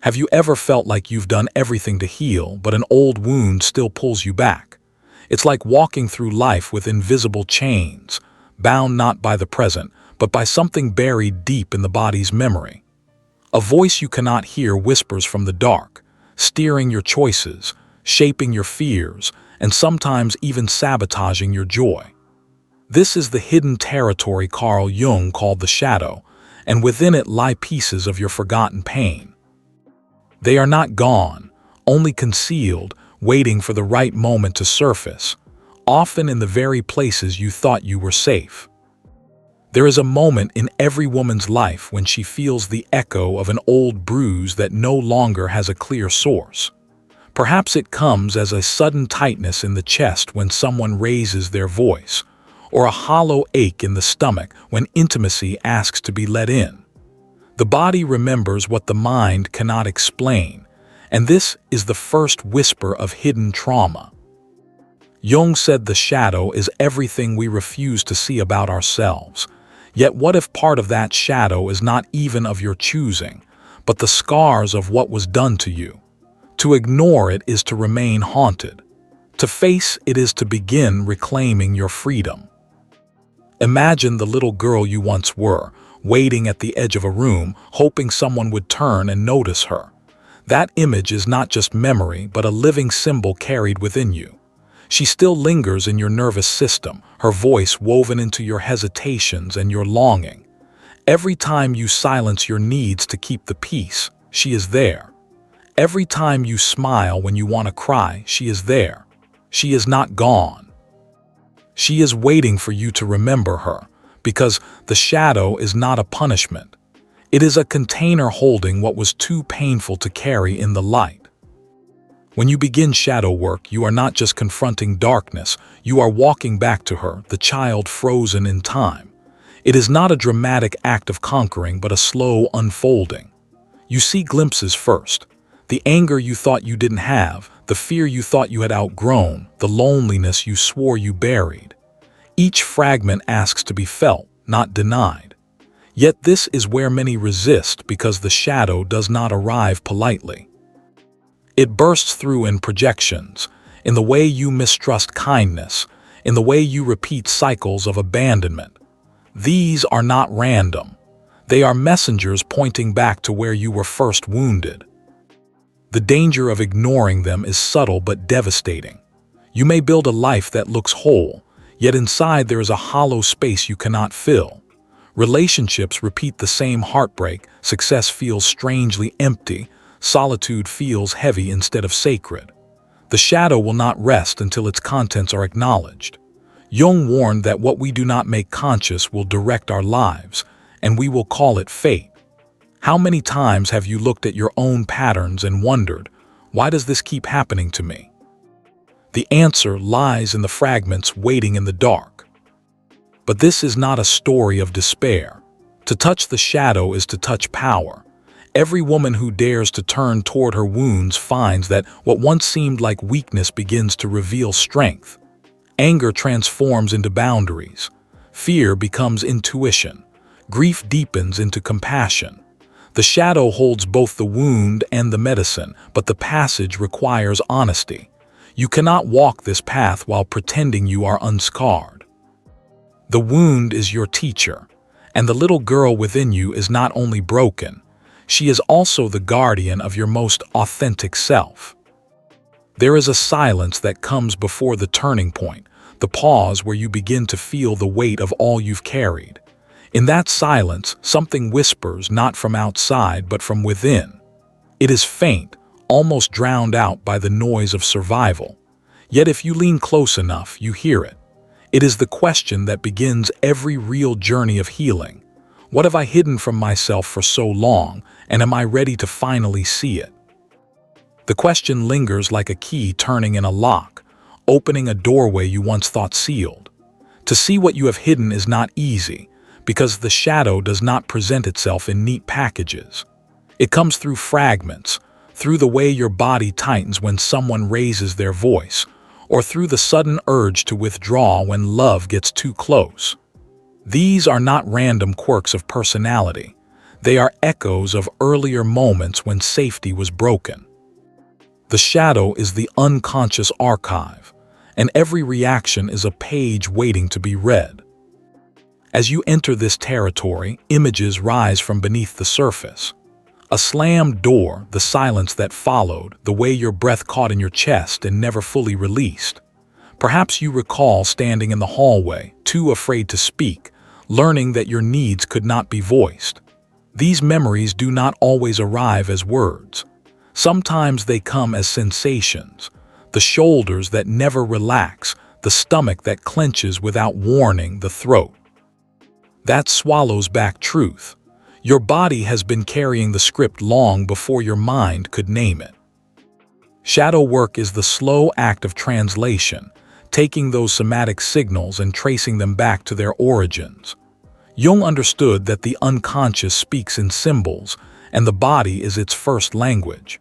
Have you ever felt like you've done everything to heal, but an old wound still pulls you back? It's like walking through life with invisible chains, bound not by the present, but by something buried deep in the body's memory. A voice you cannot hear whispers from the dark, steering your choices, shaping your fears, and sometimes even sabotaging your joy. This is the hidden territory Carl Jung called the shadow, and within it lie pieces of your forgotten pain. They are not gone, only concealed, waiting for the right moment to surface, often in the very places you thought you were safe. There is a moment in every woman's life when she feels the echo of an old bruise that no longer has a clear source. Perhaps it comes as a sudden tightness in the chest when someone raises their voice, or a hollow ache in the stomach when intimacy asks to be let in. The body remembers what the mind cannot explain, and this is the first whisper of hidden trauma. Jung said the shadow is everything we refuse to see about ourselves. Yet what if part of that shadow is not even of your choosing, but the scars of what was done to you? To ignore it is to remain haunted. To face it is to begin reclaiming your freedom. Imagine the little girl you once were, waiting at the edge of a room, hoping someone would turn and notice her. That image is not just memory, but a living symbol carried within you. She still lingers in your nervous system, her voice woven into your hesitations and your longing. Every time you silence your needs to keep the peace, she is there. Every time you smile when you want to cry, she is there. She is not gone. She is waiting for you to remember her, because the shadow is not a punishment. It is a container holding what was too painful to carry in the light. When you begin shadow work, you are not just confronting darkness, you are walking back to her, the child frozen in time. It is not a dramatic act of conquering, but a slow unfolding. You see glimpses first. The anger you thought you didn't have, the fear you thought you had outgrown, the loneliness you swore you buried. Each fragment asks to be felt, not denied. Yet this is where many resist because the shadow does not arrive politely. It bursts through in projections, in the way you mistrust kindness, in the way you repeat cycles of abandonment. These are not random. They are messengers pointing back to where you were first wounded. The danger of ignoring them is subtle but devastating. You may build a life that looks whole, yet inside there is a hollow space you cannot fill. Relationships repeat the same heartbreak, success feels strangely empty, solitude feels heavy instead of sacred. The shadow will not rest until its contents are acknowledged. Jung warned that what we do not make conscious will direct our lives, and we will call it fate. How many times have you looked at your own patterns and wondered, why does this keep happening to me? The answer lies in the fragments waiting in the dark. But this is not a story of despair. To touch the shadow is to touch power. Every woman who dares to turn toward her wounds finds that what once seemed like weakness begins to reveal strength. Anger transforms into boundaries. Fear becomes intuition. Grief deepens into compassion. The shadow holds both the wound and the medicine, but the passage requires honesty. You cannot walk this path while pretending you are unscarred. The wound is your teacher, and the little girl within you is not only broken, she is also the guardian of your most authentic self. There is a silence that comes before the turning point, the pause where you begin to feel the weight of all you've carried. In that silence, something whispers not from outside but from within. It is faint, almost drowned out by the noise of survival. Yet if you lean close enough, you hear it. It is the question that begins every real journey of healing. What have I hidden from myself for so long, and am I ready to finally see it? The question lingers like a key turning in a lock, opening a doorway you once thought sealed. To see what you have hidden is not easy, because the shadow does not present itself in neat packages. It comes through fragments, through the way your body tightens when someone raises their voice, or through the sudden urge to withdraw when love gets too close. These are not random quirks of personality. They are echoes of earlier moments when safety was broken. The shadow is the unconscious archive, and every reaction is a page waiting to be read. As you enter this territory, images rise from beneath the surface. A slammed door, the silence that followed, the way your breath caught in your chest and never fully released. Perhaps you recall standing in the hallway, too afraid to speak, learning that your needs could not be voiced. These memories do not always arrive as words. Sometimes they come as sensations. The shoulders that never relax, the stomach that clenches without warning, the throat that swallows back truth. Your body has been carrying the script long before your mind could name it. Shadow work is the slow act of translation, taking those somatic signals and tracing them back to their origins. Jung understood that the unconscious speaks in symbols, and the body is its first language.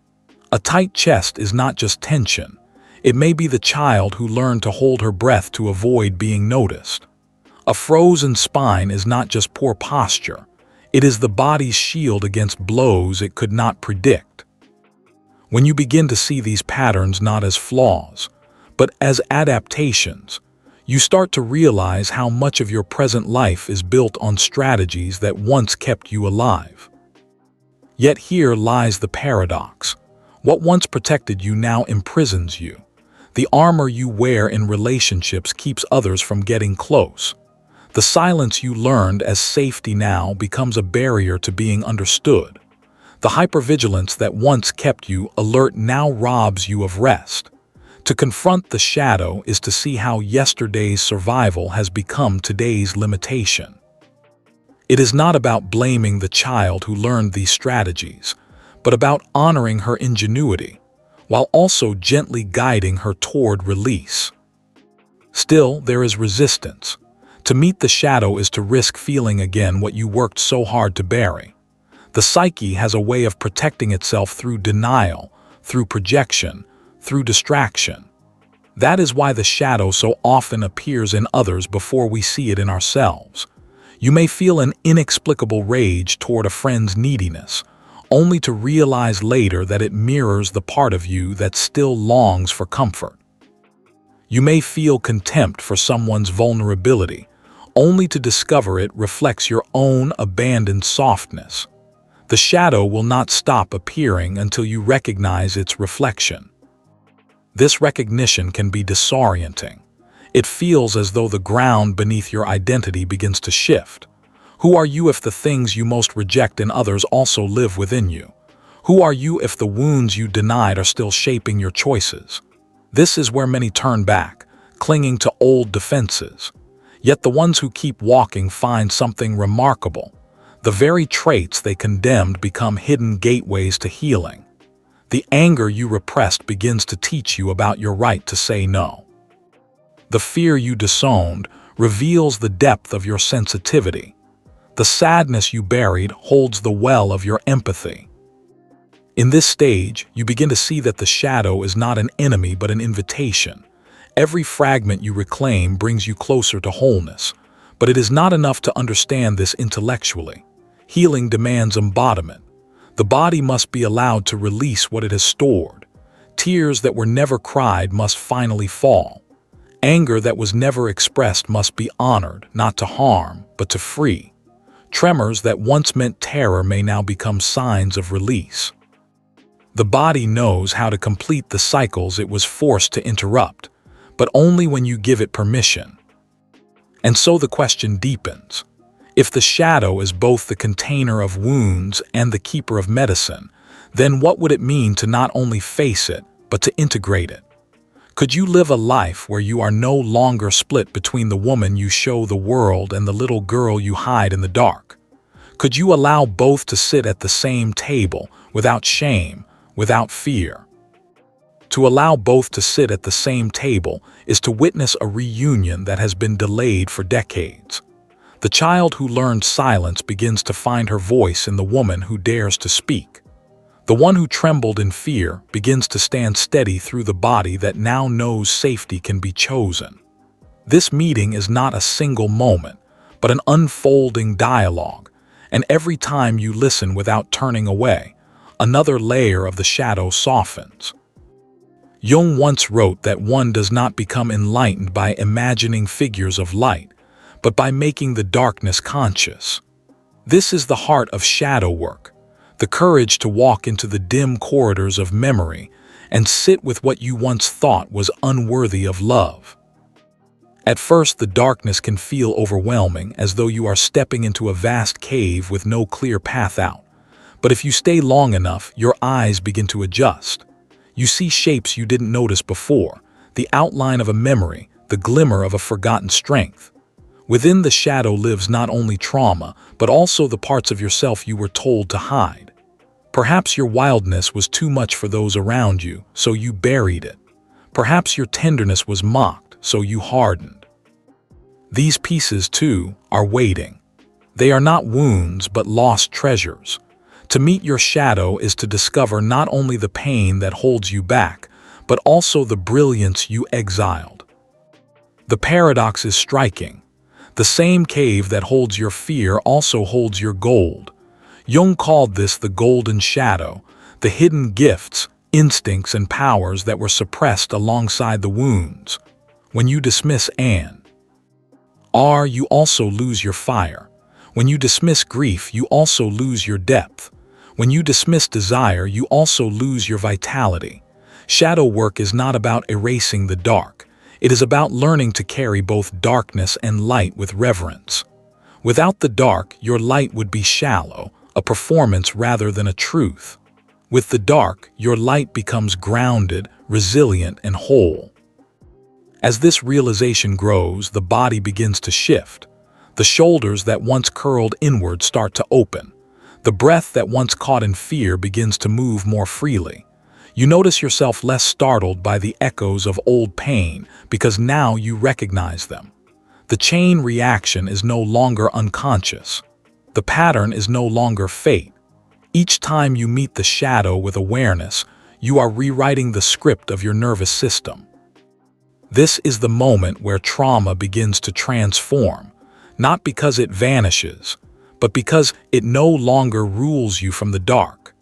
A tight chest is not just tension. It may be the child who learned to hold her breath to avoid being noticed. A frozen spine is not just poor posture. It is the body's shield against blows it could not predict. When you begin to see these patterns not as flaws, but as adaptations, you start to realize how much of your present life is built on strategies that once kept you alive. Yet here lies the paradox. What once protected you now imprisons you. The armor you wear in relationships keeps others from getting close. The silence you learned as safety now becomes a barrier to being understood. The hypervigilance that once kept you alert now robs you of rest. To confront the shadow is to see how yesterday's survival has become today's limitation. It is not about blaming the child who learned these strategies, but about honoring her ingenuity, while also gently guiding her toward release. Still, there is resistance. To meet the shadow is to risk feeling again what you worked so hard to bury. The psyche has a way of protecting itself through denial, through projection, through distraction. That is why the shadow so often appears in others before we see it in ourselves. You may feel an inexplicable rage toward a friend's neediness, only to realize later that it mirrors the part of you that still longs for comfort. You may feel contempt for someone's vulnerability, only to discover it reflects your own abandoned softness. The shadow will not stop appearing until you recognize its reflection. This recognition can be disorienting. It feels as though the ground beneath your identity begins to shift. Who are you if the things you most reject in others also live within you? Who are you if the wounds you denied are still shaping your choices? This is where many turn back, clinging to old defenses. Yet the ones who keep walking find something remarkable. The very traits they condemned become hidden gateways to healing. The anger you repressed begins to teach you about your right to say no. The fear you disowned reveals the depth of your sensitivity. The sadness you buried holds the well of your empathy. In this stage, you begin to see that the shadow is not an enemy but an invitation. Every fragment you reclaim brings you closer to wholeness, but it is not enough to understand this intellectually. Healing demands embodiment. The body must be allowed to release what it has stored. Tears that were never cried must finally fall. Anger that was never expressed must be honored, not to harm, but to free. Tremors that once meant terror may now become signs of release. The body knows how to complete the cycles it was forced to interrupt, but only when you give it permission. And so the question deepens. If the shadow is both the container of wounds and the keeper of medicine, then what would it mean to not only face it, but to integrate it? Could you live a life where you are no longer split between the woman you show the world and the little girl you hide in the dark? Could you allow both to sit at the same table, without shame, without fear? To allow both to sit at the same table is to witness a reunion that has been delayed for decades. The child who learned silence begins to find her voice in the woman who dares to speak. The one who trembled in fear begins to stand steady through the body that now knows safety can be chosen. This meeting is not a single moment, but an unfolding dialogue, And every time you listen without turning away, another layer of the shadow softens. Jung once wrote that one does not become enlightened by imagining figures of light, but by making the darkness conscious. This is the heart of shadow work, the courage to walk into the dim corridors of memory and sit with what you once thought was unworthy of love. At first, the darkness can feel overwhelming, as though you are stepping into a vast cave with no clear path out. But if you stay long enough, your eyes begin to adjust. You see shapes you didn't notice before, the outline of a memory, the glimmer of a forgotten strength. Within the shadow lives not only trauma, but also the parts of yourself you were told to hide. Perhaps your wildness was too much for those around you, so you buried it. Perhaps your tenderness was mocked, so you hardened. These pieces, too, are waiting. They are not wounds, but lost treasures. To meet your shadow is to discover not only the pain that holds you back, but also the brilliance you exiled. The paradox is striking. The same cave that holds your fear also holds your gold. Jung called this the golden shadow, the hidden gifts, instincts, and powers that were suppressed alongside the wounds. When you dismiss you also lose your fire. When you dismiss grief, you also lose your depth. When you dismiss desire, you also lose your vitality. Shadow work is not about erasing the dark. It is about learning to carry both darkness and light with reverence. Without the dark, your light would be shallow, a performance rather than a truth. With the dark, your light becomes grounded, resilient, and whole. As this realization grows, the body begins to shift. The shoulders that once curled inward start to open. The breath that once caught in fear begins to move more freely. You notice yourself less startled by the echoes of old pain because now you recognize them. The chain reaction is no longer unconscious. The pattern is no longer fate. Each time you meet the shadow with awareness, you are rewriting the script of your nervous system. This is the moment where trauma begins to transform, not because it vanishes, but because it no longer rules you from the dark.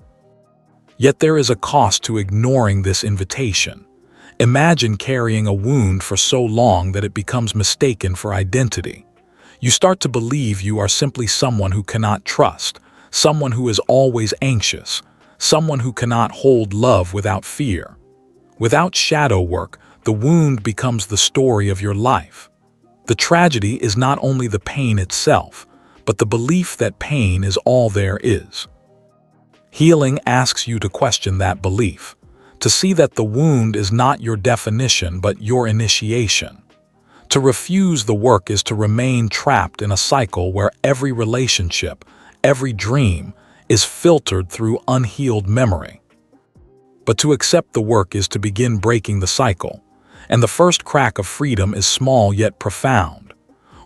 Yet there is a cost to ignoring this invitation. Imagine carrying a wound for so long that it becomes mistaken for identity. You start to believe you are simply someone who cannot trust, someone who is always anxious, someone who cannot hold love without fear. Without shadow work, the wound becomes the story of your life. The tragedy is not only the pain itself, but the belief that pain is all there is. Healing asks you to question that belief, to see that the wound is not your definition but your initiation. To refuse the work is to remain trapped in a cycle where every relationship, every dream, is filtered through unhealed memory. But to accept the work is to begin breaking the cycle. And the first crack of freedom is small yet profound.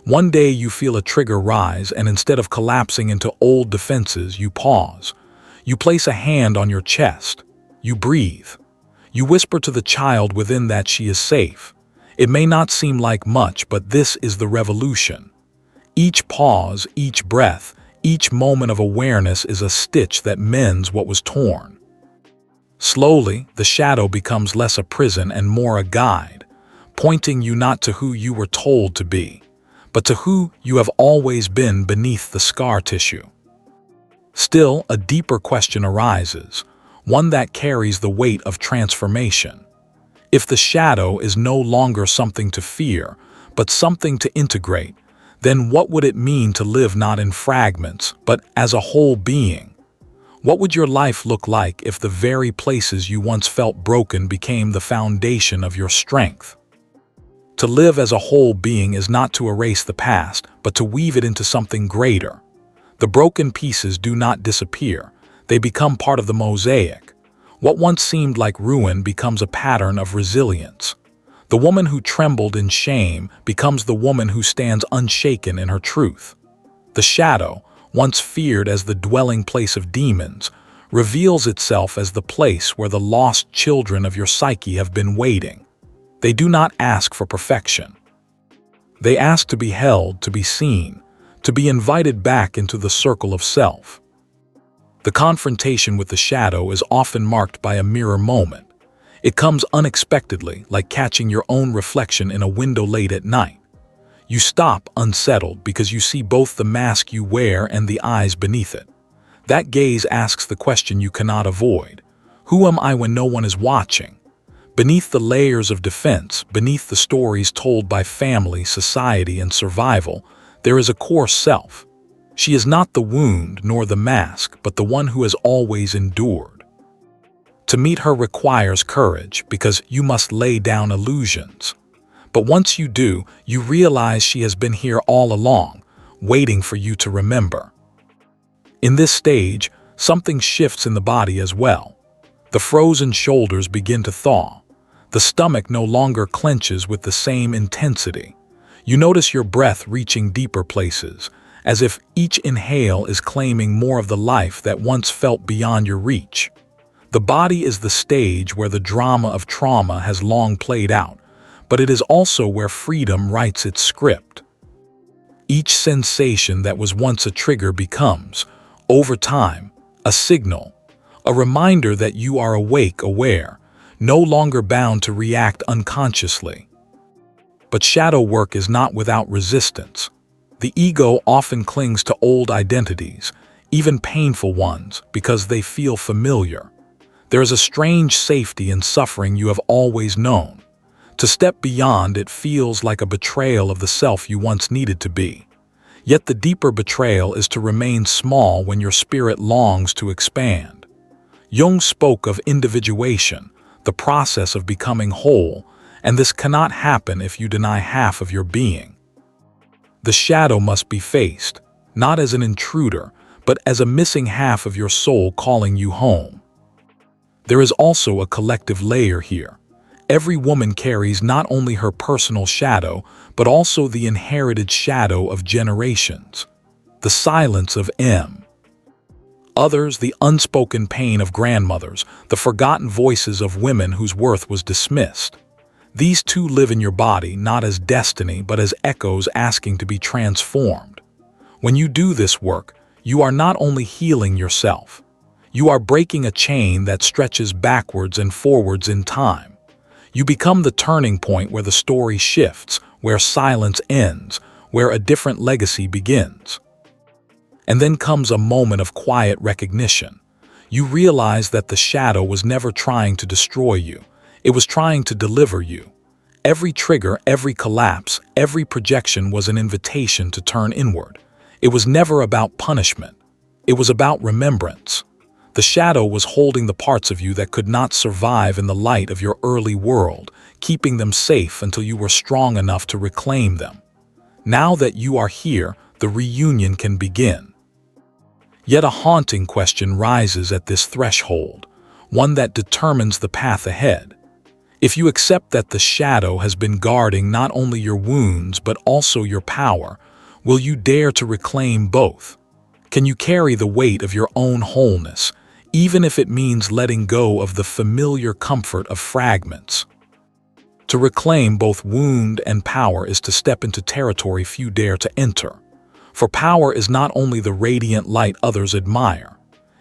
One day you feel a trigger rise, and instead of collapsing into old defenses, you pause. You place a hand on your chest. You breathe. You whisper to the child within that she is safe. It may not seem like much, but this is the revolution. Each pause, each breath, each moment of awareness is a stitch that mends what was torn. Slowly, the shadow becomes less a prison and more a guide, pointing you not to who you were told to be, but to who you have always been beneath the scar tissue. Still, a deeper question arises, one that carries the weight of transformation. If the shadow is no longer something to fear, but something to integrate, then what would it mean to live not in fragments, but as a whole being? What would your life look like if the very places you once felt broken became the foundation of your strength? To live as a whole being is not to erase the past, but to weave it into something greater. The broken pieces do not disappear. They become part of the mosaic. What once seemed like ruin becomes a pattern of resilience. The woman who trembled in shame becomes the woman who stands unshaken in her truth. The shadow, once feared as the dwelling place of demons, reveals itself as the place where the lost children of your psyche have been waiting. They do not ask for perfection. They ask to be held, to be seen, to be invited back into the circle of self. The confrontation with the shadow is often marked by a mirror moment. It comes unexpectedly, like catching your own reflection in a window late at night. You stop unsettled because you see both the mask you wear and the eyes beneath it. That gaze asks the question you cannot avoid. Who am I when no one is watching? Beneath the layers of defense, beneath the stories told by family, society, and survival, there is a core self. She is not the wound nor the mask, but the one who has always endured. To meet her requires courage, because you must lay down illusions. But once you do, you realize she has been here all along, waiting for you to remember. In this stage, something shifts in the body as well. The frozen shoulders begin to thaw. The stomach no longer clenches with the same intensity. You notice your breath reaching deeper places, as if each inhale is claiming more of the life that once felt beyond your reach. The body is the stage where the drama of trauma has long played out, but it is also where freedom writes its script. Each sensation that was once a trigger becomes, over time, a signal, a reminder that you are awake, aware, no longer bound to react unconsciously. But shadow work is not without resistance. The ego often clings to old identities, even painful ones, because they feel familiar. There is a strange safety in suffering you have always known. To step beyond it feels like a betrayal of the self you once needed to be. Yet the deeper betrayal is to remain small when your spirit longs to expand. Jung spoke of individuation, the process of becoming whole, and this cannot happen if you deny half of your being. The shadow must be faced, not as an intruder, but as a missing half of your soul calling you home. There is also a collective layer here. Every woman carries not only her personal shadow, but also the inherited shadow of generations. The silence of M. Others, the unspoken pain of grandmothers, the forgotten voices of women whose worth was dismissed. These too live in your body, not as destiny, but as echoes asking to be transformed. When you do this work, you are not only healing yourself. You are breaking a chain that stretches backwards and forwards in time. You become the turning point where the story shifts, where silence ends, where a different legacy begins. And then comes a moment of quiet recognition. You realize that the shadow was never trying to destroy you. It was trying to deliver you. Every trigger, every collapse, every projection was an invitation to turn inward. It was never about punishment. It was about remembrance. The shadow was holding the parts of you that could not survive in the light of your early world, keeping them safe until you were strong enough to reclaim them. Now that you are here, the reunion can begin. Yet a haunting question rises at this threshold, one that determines the path ahead. If you accept that the shadow has been guarding not only your wounds but also your power, will you dare to reclaim both? Can you carry the weight of your own wholeness, even if it means letting go of the familiar comfort of fragments? To reclaim both wound and power is to step into territory few dare to enter. For power is not only the radiant light others admire,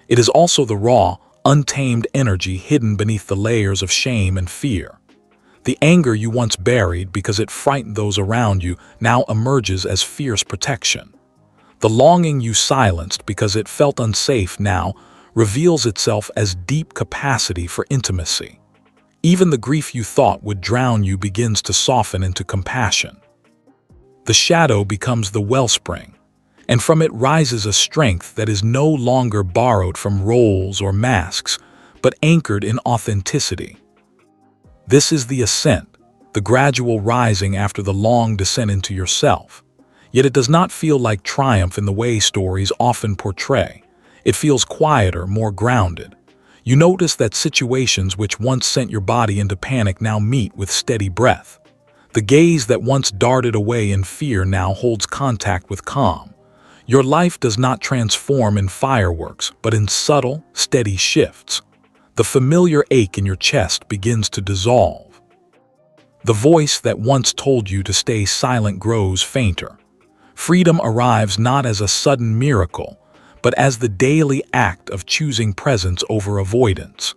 it is also the raw, untamed energy hidden beneath the layers of shame and fear. The anger you once buried because it frightened those around you now emerges as fierce protection. The longing you silenced because it felt unsafe now reveals itself as deep capacity for intimacy. Even the grief you thought would drown you begins to soften into compassion. The shadow becomes the wellspring, and from it rises a strength that is no longer borrowed from roles or masks, but anchored in authenticity. This is the ascent, the gradual rising after the long descent into yourself. Yet it does not feel like triumph in the way stories often portray. It feels quieter, more grounded. You notice that situations which once sent your body into panic now meet with steady breath. The gaze that once darted away in fear now holds contact with calm. Your life does not transform in fireworks, but in subtle, steady shifts. The familiar ache in your chest begins to dissolve. The voice that once told you to stay silent grows fainter. Freedom arrives not as a sudden miracle, but as the daily act of choosing presence over avoidance.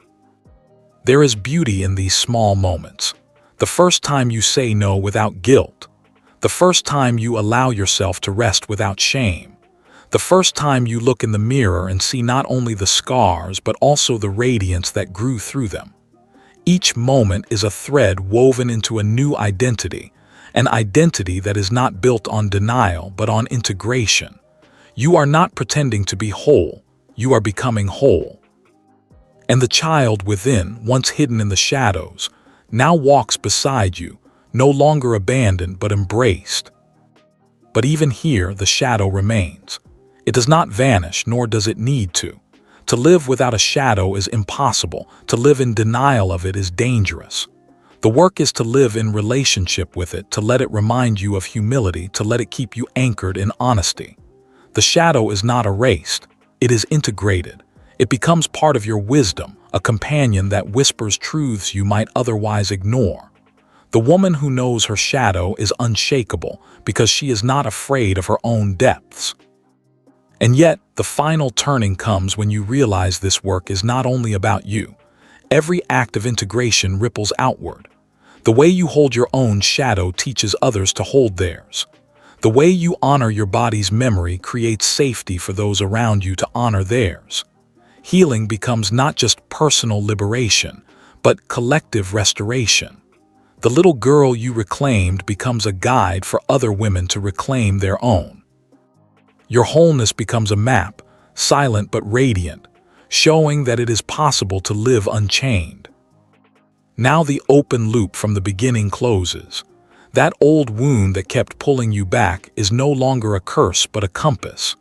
There is beauty in these small moments. The first time you say no without guilt. The first time you allow yourself to rest without shame. The first time you look in the mirror and see not only the scars but also the radiance that grew through them. Each moment is a thread woven into a new identity, an identity that is not built on denial but on integration. You are not pretending to be whole, you are becoming whole. And the child within, once hidden in the shadows, now walks beside you, no longer abandoned but embraced. But even here, the shadow remains. It does not vanish, nor does it need to. To live without a shadow is impossible. To live in denial of it is dangerous. The work is to live in relationship with it, to let it remind you of humility, to let it keep you anchored in honesty. The shadow is not erased. It is integrated. It becomes part of your wisdom, a companion that whispers truths you might otherwise ignore. The woman who knows her shadow is unshakable because she is not afraid of her own depths. And yet, the final turning comes when you realize this work is not only about you. Every act of integration ripples outward. The way you hold your own shadow teaches others to hold theirs. The way you honor your body's memory creates safety for those around you to honor theirs. Healing becomes not just personal liberation, but collective restoration. The little girl you reclaimed becomes a guide for other women to reclaim their own. Your wholeness becomes a map, silent but radiant, showing that it is possible to live unchained. Now the open loop from the beginning closes. That old wound that kept pulling you back is no longer a curse but a compass.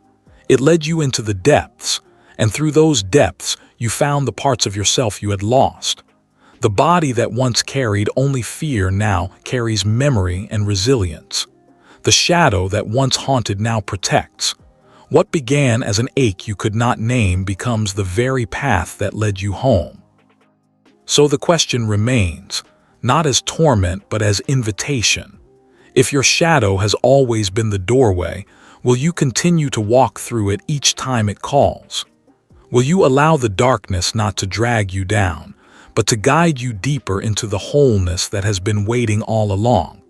It led you into the depths, and through those depths you found the parts of yourself you had lost. The body that once carried only fear now carries memory and resilience. The shadow that once haunted now protects. What began as an ache you could not name becomes the very path that led you home. So the question remains, not as torment but as invitation. If your shadow has always been the doorway, will you continue to walk through it each time it calls? Will you allow the darkness not to drag you down, but to guide you deeper into the wholeness that has been waiting all along?